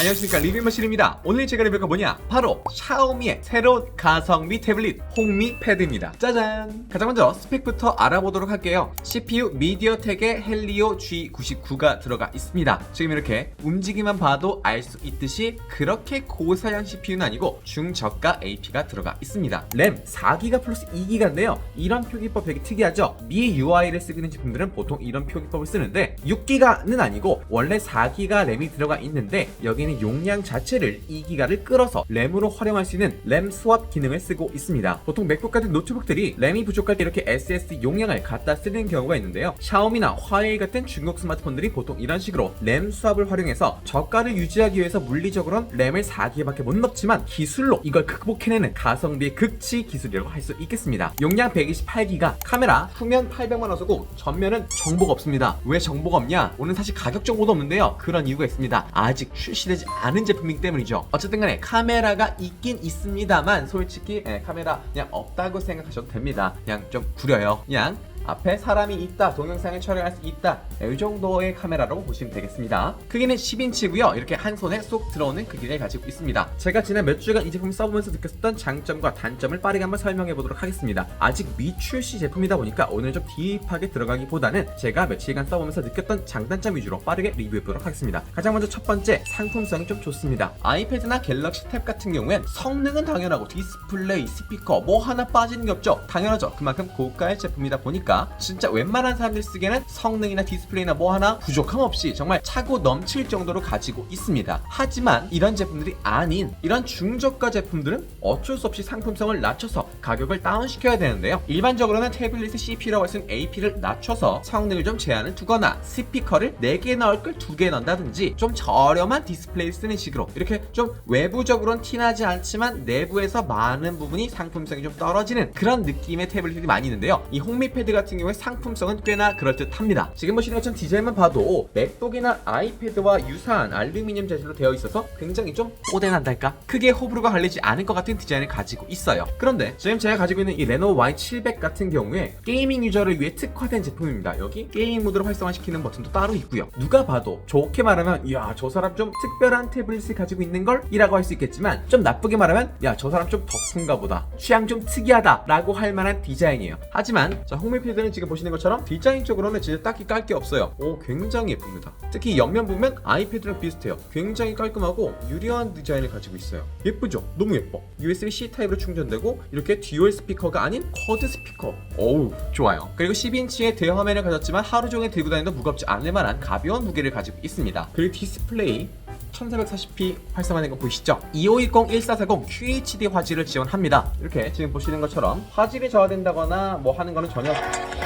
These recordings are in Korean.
안녕하십니까, 리뷰머신입니다. 오늘 제가 리뷰가 뭐냐, 바로 샤오미의 새로운 가성비 태블릿 홍미 패드입니다. 짜잔! 가장 먼저 스펙부터 알아보도록 할게요. CPU 미디어텍의 헬리오 G99가 들어가 있습니다. 지금 이렇게 움직이만 봐도 알 수 있듯이 그렇게 고사양 CPU는 아니고 중저가 AP가 들어가 있습니다. 램 4기가 플러스 2기가인데요 이런 표기법 되게 특이하죠. 미 UI를 쓰고 있는 제품들은 보통 이런 표기법을 쓰는데 6기가는 아니고 원래 4기가 램이 들어가 있는데 여기는 용량 자체를 2기가를 끌어서 램으로 활용할 수 있는 램 스왑 기능을 쓰고 있습니다. 보통 맥북 같은 노트북들이 램이 부족할 때 이렇게 SSD 용량을 갖다 쓰는 경우가 있는데요, 샤오미나 화웨이 같은 중국 스마트폰들이 보통 이런 식으로 램 스왑을 활용해서 저가를 유지하기 위해서 물리적으로는 램을 4기가밖에 못 넣지만 기술로 이걸 극복해내는 가성비의 극치 기술이라고 할 수 있겠습니다. 용량 128기가, 카메라 후면 800만원 쓰고 전면은 정보가 없습니다. 왜 정보가 없냐? 오늘 사실 가격 정보도 없는데요, 그런 이유가 있습니다. 아직 출시되지 않은 제품이기 때문이죠. 어쨌든 간에 카메라가 있긴 있습니다만 솔직히 카메라 그냥 없다고 생각하셔도 됩니다. 그냥 좀 구려요. 그냥 앞에 사람이 있다, 동영상을 촬영할 수 있다, 이 정도의 카메라로 보시면 되겠습니다. 크기는 10인치고요 이렇게 한 손에 쏙 들어오는 크기를 가지고 있습니다. 제가 지난 몇 주간 이 제품을 써보면서 느꼈었던 장점과 단점을 빠르게 한번 설명해 보도록 하겠습니다. 아직 미출시 제품이다 보니까 오늘 좀 딥하게 들어가기보다는 제가 며칠간 써보면서 느꼈던 장단점 위주로 빠르게 리뷰해 보도록 하겠습니다. 가장 먼저 첫 번째, 상품성이 좀 좋습니다. 아이패드나 갤럭시 탭 같은 경우엔 성능은 당연하고 디스플레이, 스피커 뭐 하나 빠지는 게 없죠. 당연하죠. 그만큼 고가의 제품이다 보니까 진짜 웬만한 사람들 쓰기에는 성능이나 디스플레이나 뭐 하나 부족함 없이 정말 차고 넘칠 정도로 가지고 있습니다. 하지만 이런 제품들이 아닌 이런 중저가 제품들은 어쩔 수 없이 상품성을 낮춰서 가격을 다운시켜야 되는데요, 일반적으로는 태블릿의 CPU라고 할 수 있는 AP를 낮춰서 성능을 좀 제한을 두거나 스피커를 4개 넣을 걸 2개 넣는다든지 좀 저렴한 디스플레이를 쓰는 식으로 이렇게 좀 외부적으로는 티나지 않지만 내부에서 많은 부분이 상품성이 좀 떨어지는 그런 느낌의 태블릿이 많이 있는데요, 이 홍미패드 같은 경우에 상품성은 꽤나 그럴듯합니다. 지금 보시는 것처럼 디자인만 봐도 맥북이나 아이패드와 유사한 알루미늄 재질로 되어 있어서 굉장히 좀 뽀대난달까? 크게 호불호가 갈리지 않을 것 같은 디자인을 가지고 있어요. 그런데 지금 제가 가지고 있는 이 레노버 Y700 같은 경우에 게이밍 유저를 위해 특화된 제품입니다. 여기 게임 모드로 활성화시키는 버튼도 따로 있고요. 누가 봐도 좋게 말하면 이야 저 사람 좀 특별한 태블릿을 가지고 있는 걸? 이라고 할 수 있겠지만 좀 나쁘게 말하면 야 저 사람 좀 덕후인가 보다, 취향 좀 특이하다 라고 할 만한 디자인이에요. 하지만 자, 홍미패드는 지금 보시는 것처럼 디자인적으로는 진짜 딱히 깔 게 없어요. 굉장히 예쁩니다. 특히 옆면 보면 아이패드랑 비슷해요. 굉장히 깔끔하고 유려한 디자인을 가지고 있어요. 예쁘죠? 너무 예뻐. USB-C 타입으로 충전되고 이렇게 듀얼 스피커가 아닌 쿼드 스피커. 어우 좋아요. 그리고 10인치의 대화면을 가졌지만 하루 종일 들고 다니도 무겁지 않을 만한 가벼운 무게를 가지고 있습니다. 그리고 디스플레이 1440p 활성화된 거 보이시죠? 2510-1440 QHD 화질을 지원합니다. 이렇게 지금 보시는 것처럼 화질이 저하된다거나 뭐 하는 거는 전혀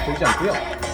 보이지 않고요.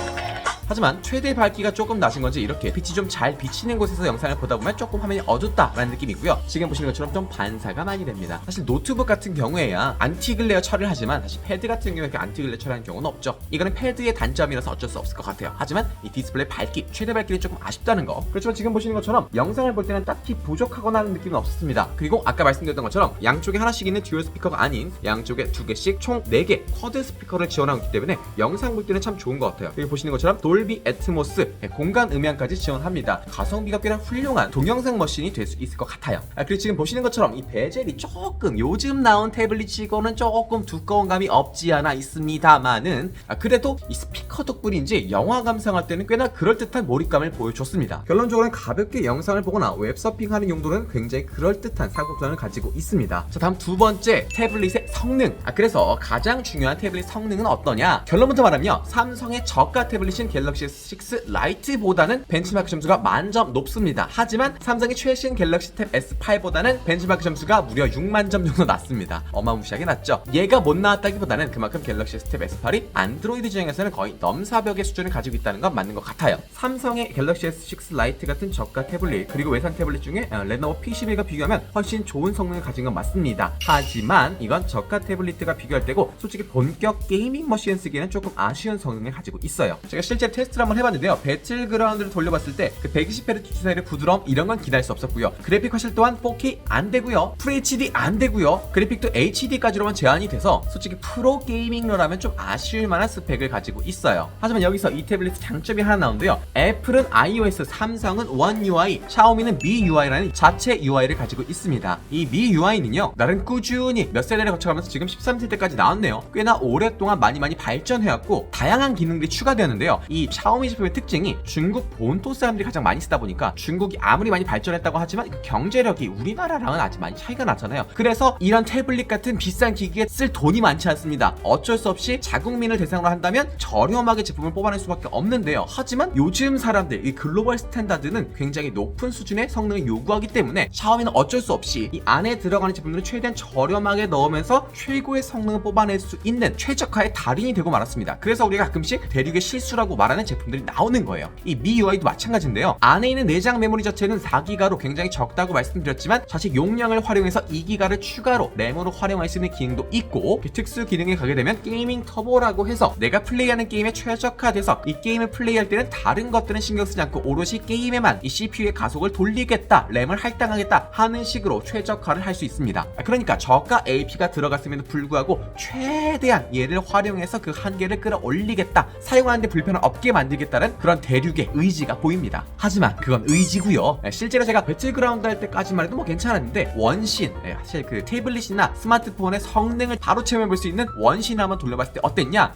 하지만 최대 밝기가 조금 낮은 건지 이렇게 빛이 좀 잘 비치는 곳에서 영상을 보다 보면 조금 화면이 어둡다라는 느낌이고요. 지금 보시는 것처럼 좀 반사가 많이 됩니다. 사실 노트북 같은 경우에야 안티글레어 처리를 하지만 사실 패드 같은 경우에 이렇게 안티글레어 처리하는 경우는 없죠. 이거는 패드의 단점이라서 어쩔 수 없을 것 같아요. 하지만 이 디스플레이 밝기, 최대 밝기는 조금 아쉽다는 거. 그렇지만 지금 보시는 것처럼 영상을 볼 때는 딱히 부족하거나 하는 느낌은 없었습니다. 그리고 아까 말씀드렸던 것처럼 양쪽에 하나씩 있는 듀얼 스피커가 아닌 양쪽에 2개씩 총 4개 쿼드 스피커를 지원하고 있기 때문에 영상 볼 때는 참 좋은 것 같아요. 그리고 보시는 것처럼 돌비 애트모스 공간 음향까지 지원합니다. 가성비가 꽤나 훌륭한 동영상 머신이 될 수 있을 것 같아요. 그리고 지금 보시는 것처럼 이 베젤이 조금 요즘 나온 태블릿치고는 조금 두꺼운 감이 없지 않아 있습니다만은 그래도 이 스피커 덕분인지 영화 감상할 때는 꽤나 그럴듯한 몰입감을 보여줬습니다. 결론적으로는 가볍게 영상을 보거나 웹서핑하는 용도는 굉장히 그럴듯한 상품성을 가지고 있습니다. 자, 다음 두 번째, 태블릿의 성능. 그래서 가장 중요한 태블릿 성능은 어떠냐? 결론부터 말하면요, 삼성의 저가 태블릿인 갤럭시 S6 라이트보다는 벤치마크 점수가 만점 높습니다. 하지만 삼성의 최신 갤럭시 탭 S8보다는 벤치마크 점수가 무려 6만 점 정도 낮습니다. 어마무시하게 낮죠. 얘가 못 나왔다기보다는 그만큼 갤럭시 탭 S8이 안드로이드 중에서는 거의 넘사벽의 수준을 가지고 있다는 건 맞는 것 같아요. 삼성의 갤럭시 S6 라이트 같은 저가 태블릿 그리고 외산 태블릿 중에 레노버 P11과 비교하면 훨씬 좋은 성능을 가진 건 맞습니다. 하지만 이건 저가 태블릿과 비교할 때고 솔직히 본격 게이밍 머신 쓰기에는 조금 아쉬운 성능을 가지고 있어요. 제가 실제 테스트를 한번 해봤는데요. 배틀그라운드를 돌려봤을 때 그 120Hz 주사율의 부드러움 이런 건 기대할 수 없었고요. 그래픽 화질 또한 4K 안 되고요. FHD 안 되고요. 그래픽도 HD까지로만 제한이 돼서 솔직히 프로 게이밍러라면 좀 아쉬울 만한 스펙을 가지고 있어요. 하지만 여기서 이 태블릿 장점이 하나 나오는데요. 애플은 iOS, 삼성은 One UI, 샤오미는 Mi UI라는 자체 UI를 가지고 있습니다. 이 Mi UI는요, 나름 꾸준히 몇 세대를 거쳐가면서 지금 13세대까지 나왔네요. 꽤나 오랫동안 많이 발전해왔고 다양한 기능들이 추가되었는데요. 이 샤오미 제품의 특징이 중국 본토 사람들이 가장 많이 쓰다 보니까 중국이 아무리 많이 발전했다고 하지만 그 경제력이 우리나라랑은 아직 많이 차이가 나잖아요. 그래서 이런 태블릿 같은 비싼 기기에 쓸 돈이 많지 않습니다. 어쩔 수 없이 자국민을 대상으로 한다면 저렴하게 제품을 뽑아낼 수밖에 없는데요. 하지만 요즘 사람들, 이 글로벌 스탠다드는 굉장히 높은 수준의 성능을 요구하기 때문에 샤오미는 어쩔 수 없이 이 안에 들어가는 제품들을 최대한 저렴하게 넣으면서 최고의 성능을 뽑아낼 수 있는 최적화의 달인이 되고 말았습니다. 그래서 우리가 가끔씩 대륙의 실수라고 말하는 제품들이 나오는 거예요. 이 MIUI도 마찬가지인데요. 안에 있는 내장 메모리 자체는 4기가로 굉장히 적다고 말씀드렸지만 사실 용량을 활용해서 2기가를 추가로 램으로 활용할 수 있는 기능도 있고, 특수 기능에 가게 되면 게이밍 터보라고 해서 내가 플레이하는 게임에 최적화돼서 이 게임을 플레이할 때는 다른 것들은 신경 쓰지 않고 오롯이 게임에만 이 CPU의 가속을 돌리겠다, 램을 할당하겠다 하는 식으로 최적화를 할 수 있습니다. 그러니까 저가 AP가 들어갔음에도 불구하고 최대한 얘를 활용해서 그 한계를 끌어올리겠다, 사용하는데 불편을 없게 만들겠다는 그런 대륙의 의지가 보입니다. 하지만 그건 의지고요. 실제로 제가 배틀그라운드 할 때까지만 해도 뭐 괜찮았는데 원신, 사실 그 태블릿이나 스마트폰의 성능을 바로 체험해볼 수 있는 원신 한번 돌려봤을 때 어땠냐?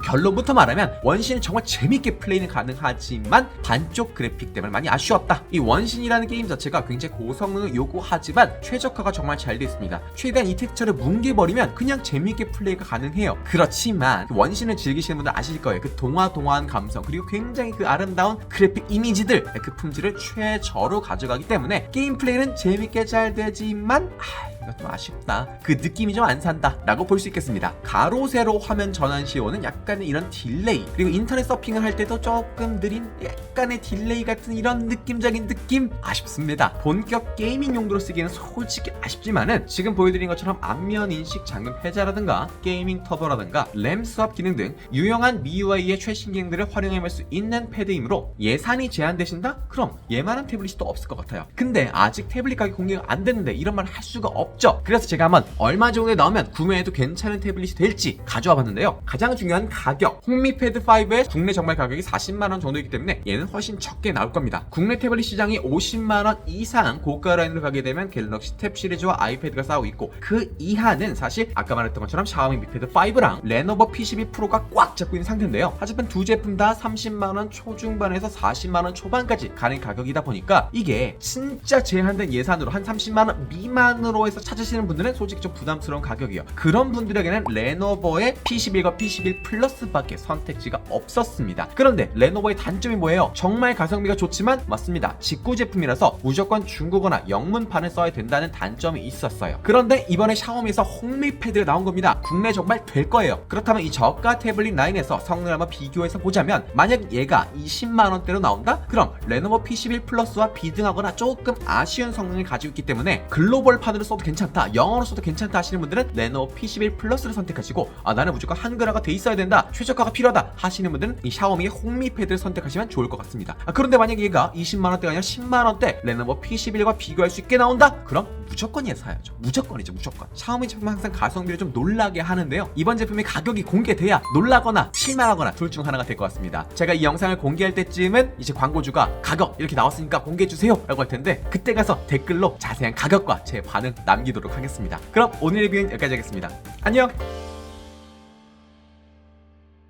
결론부터 말하면 원신은 정말 재밌게 플레이는 가능하지만 반쪽 그래픽 때문에 많이 아쉬웠다. 이 원신이라는 게임 자체가 굉장히 고성능을 요구하지만 최적화가 정말 잘 되어 있습니다. 최대한 이 텍스처를 뭉개버리면 그냥 재밌게 플레이가 가능해요. 그렇지만 그 원신을 즐기시는 분들 아실 거예요. 그 동화한 감성, 그리고 굉장히 그 아름다운 그래픽 이미지들, 그 품질을 최저로 가져가기 때문에 게임 플레이는 재밌게 잘 되지만 이거 좀 아쉽다, 그 느낌이 좀 안 산다 라고 볼 수 있겠습니다. 가로 세로 화면 전환 시 오는 약간의 이런 딜레이, 그리고 인터넷 서핑을 할 때도 조금 느린 약간의 딜레이 같은 이런 느낌적인 느낌 아쉽습니다. 본격 게이밍 용도로 쓰기에는 솔직히 아쉽지만은 지금 보여드린 것처럼 안면 인식 잠금 해제라든가 게이밍 터보라든가 램 스왑 기능 등 유용한 MIUI의 최신 기능들을 활용해볼 수 있는 패드이므로 예산이 제한되신다? 그럼 얘만한 태블릿이 또 없을 것 같아요. 근데 아직 태블릿 가격 공개가 안 됐는데 이런 말 할 수가 없죠. 그래서 제가 한번 얼마 정도에 나오면 구매해도 괜찮은 태블릿이 될지 가져와 봤는데요. 가장 중요한 가격, 홍미 패드 5의 국내 정말 가격이 40만원 정도이기 때문에 얘는 훨씬 적게 나올 겁니다. 국내 태블릿 시장이 50만원 이상 고가 라인으로 가게 되면 갤럭시 탭 시리즈와 아이패드가 싸우고 있고, 그 이하는 사실 아까 말했던 것처럼 샤오미 Mi Pad 5랑 레노버 P12 프로가 꽉 잡고 있는 상태인데요. 하지만 두 제품 다 30만원 초중반에서 40만원 초반까지 가는 가격이다 보니까 이게 진짜 제한된 예산으로 한 30만원 미만으로 해서 찾으시는 분들은 솔직히 좀 부담스러운 가격이에요. 그런 분들에게는 레노버의 P11과 P11 플러스밖에 선택지가 없었습니다. 그런데 레노버의 단점이 뭐예요? 정말 가성비가 좋지만 맞습니다, 직구 제품이라서 무조건 중국어나 영문판을 써야 된다는 단점이 있었어요. 그런데 이번에 샤오미에서 홍미 패드가 나온 겁니다. 국내 정말 될 거예요. 그렇다면 이 저가 태블릿 라인에서 성능을 한번 비교해서 보자면, 만약 얘가 20만원대로 나온다? 그럼 레노버 P11 플러스와 비등하거나 조금 아쉬운 성능을 가지고 있기 때문에 글로벌판으로 써도 괜찮다, 영어로 써도 괜찮다 하시는 분들은 레노버 P11 플러스를 선택하시고, 나는 무조건 한글화가 돼 있어야 된다, 최저가가 필요하다 하시는 분들은 이 샤오미의 홍미 패드를 선택하시면 좋을 것 같습니다. 그런데 만약에 얘가 20만원대가 아니라 10만원대 레노버 P11과 비교할 수 있게 나온다? 그럼 무조건 얘 사야죠. 무조건이죠, 무조건. 샤오미 제품은 항상 가성비를 좀 놀라게 하는데요. 이번 제품의 가격이 공개돼야 놀라거나 실망하거나 둘 중 하나가 될 것 같습니다. 제가 이 영상을 공개할 때쯤은 이제 광고주가 가격 이렇게 나왔으니까 공개해주세요 라고 할 텐데, 그때 가서 댓글로 자세한 가격과 제 반응 남기도록 하겠습니다. 그럼 오늘 리뷰는 여기까지 하겠습니다. 안녕!